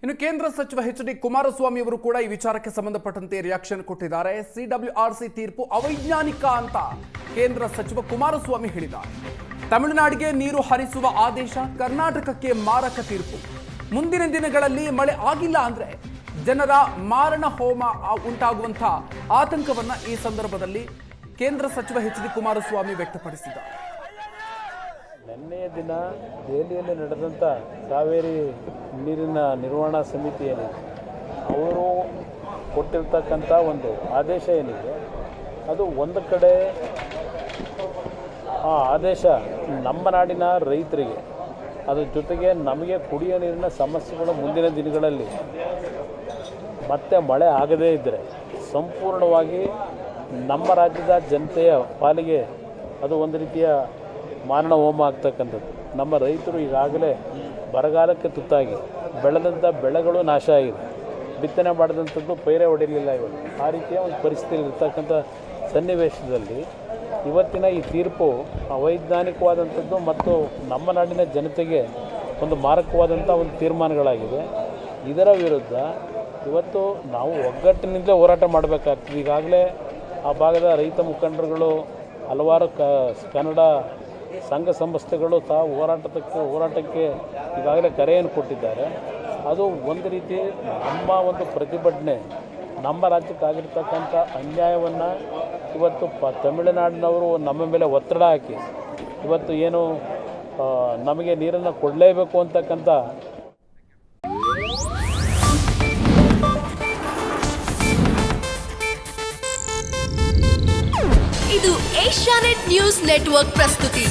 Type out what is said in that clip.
ಇನ್ನು ಕೇಂದ್ರ ಸಚಿವ ಎಚ್.ಡಿ. ಕುಮಾರಸ್ವಾಮಿ ಅವರು ಕೂಡ ಈ ವಿಚಾರಕ್ಕೆ ಸಂಬಂಧಪಟ್ಟಂತೆ ರಿಯಾಕ್ಷನ್ ಕೊಟ್ಟಿದ್ದಾರೆ. ಸಿಡಬ್ಲ್ಯೂಆರ್ಸಿ ತೀರ್ಪು ಅವೈಜ್ಞಾನಿಕ ಅಂತ ಕೇಂದ್ರ ಸಚಿವ ಕುಮಾರಸ್ವಾಮಿ ಹೇಳಿದ್ದಾರೆ. ತಮಿಳುನಾಡಿಗೆ ನೀರು ಹರಿಸುವ ಆದೇಶ ಕರ್ನಾಟಕಕ್ಕೆ ಮಾರಕ ತೀರ್ಪು. ಮುಂದಿನ ದಿನಗಳಲ್ಲಿ ಮಳೆ ಆಗಿಲ್ಲ ಅಂದ್ರೆ ಜನರ ಮಾರಣ ಹೋಮ ಉಂಟಾಗುವಂತ ಆತಂಕವನ್ನ ಈ ಸಂದರ್ಭದಲ್ಲಿ ಕೇಂದ್ರ ಸಚಿವ ಎಚ್.ಡಿ. ಕುಮಾರಸ್ವಾಮಿ ವ್ಯಕ್ತಪಡಿಸಿದ್ದಾರೆ. ನಿನ್ನೆಯ ದಿನ ದೆಹಲಿಯಲ್ಲಿ ನಡೆದಂಥ ಕಾವೇರಿ ನೀರಿನ ನಿರ್ವಹಣಾ ಸಮಿತಿ ಏನಿದೆ ಅವರು ಕೊಟ್ಟಿರ್ತಕ್ಕಂಥ ಒಂದು ಆದೇಶ ಏನಿದೆ ಅದು ಒಂದು ಕಡೆ ಆ ಆದೇಶ ನಮ್ಮ ನಾಡಿನ ರೈತರಿಗೆ ಅದ್ರ ಜೊತೆಗೆ ನಮಗೆ ಕುಡಿಯೋ ನೀರಿನ ಸಮಸ್ಯೆಗಳು ಮುಂದಿನ ದಿನಗಳಲ್ಲಿ ಮತ್ತೆ ಮಳೆ ಆಗದೇ ಇದ್ದರೆ ಸಂಪೂರ್ಣವಾಗಿ ನಮ್ಮ ರಾಜ್ಯದ ಜನತೆಯ ಪಾಲಿಗೆ ಅದು ಒಂದು ರೀತಿಯ ಮಾರಣ ಹೋಮ ಆಗ್ತಕ್ಕಂಥದ್ದು. ನಮ್ಮ ರೈತರು ಈಗಾಗಲೇ ಬರಗಾಲಕ್ಕೆ ತುತ್ತಾಗಿ ಬೆಳೆದಂಥ ಬೆಳೆಗಳು ನಾಶ ಆಗಿದೆ, ಬಿತ್ತನೆ ಮಾಡಿದಂಥದ್ದು ಪೈರೇ ಹೊಡಿಲಿಲ್ಲ. ಇವಾಗ ಆ ರೀತಿಯ ಒಂದು ಪರಿಸ್ಥಿತಿಯಲ್ಲಿ ಇರ್ತಕ್ಕಂಥ ಸನ್ನಿವೇಶದಲ್ಲಿ ಇವತ್ತಿನ ಈ ತೀರ್ಪು ಅವೈಜ್ಞಾನಿಕವಾದಂಥದ್ದು ಮತ್ತು ನಮ್ಮ ನಾಡಿನ ಜನತೆಗೆ ಒಂದು ಮಾರಕವಾದಂಥ ಒಂದು ತೀರ್ಮಾನಗಳಾಗಿದೆ. ಇದರ ವಿರುದ್ಧ ಇವತ್ತು ನಾವು ಒಗ್ಗಟ್ಟಿನಿಂದಲೇ ಹೋರಾಟ ಮಾಡಬೇಕಾಗ್ತದೆ. ಈಗಾಗಲೇ ಆ ಭಾಗದ ರೈತ ಮುಖಂಡರುಗಳು ಹಲವಾರು ಕನ್ನಡ ಸಂಘ ಸಂಸ್ಥೆಗಳು ತಾವು ಹೋರಾಟಕ್ಕೆ ಈಗಾಗಲೇ ಕರೆಯನ್ನು ಕೊಟ್ಟಿದ್ದಾರೆ. ಅದು ಒಂದು ರೀತಿ ನಮ್ಮ ಒಂದು ಪ್ರತಿಭಟನೆ ನಮ್ಮ ರಾಜ್ಯಕ್ಕಾಗಿರ್ತಕ್ಕಂಥ ಅನ್ಯಾಯವನ್ನು ಇವತ್ತು ತಮಿಳುನಾಡಿನವರು ನಮ್ಮ ಮೇಲೆ ಒತ್ತಡ ಹಾಕಿ ಇವತ್ತು ಏನು ನಮಗೆ ನೀರನ್ನು ಕೊಡಲೇಬೇಕು ಅಂತಕ್ಕಂಥ ಇದು ಏಷ್ಯಾನೆಟ್ ನ್ಯೂಸ್ ನೆಟ್ವರ್ಕ್ ಪ್ರಸ್ತುತಿ.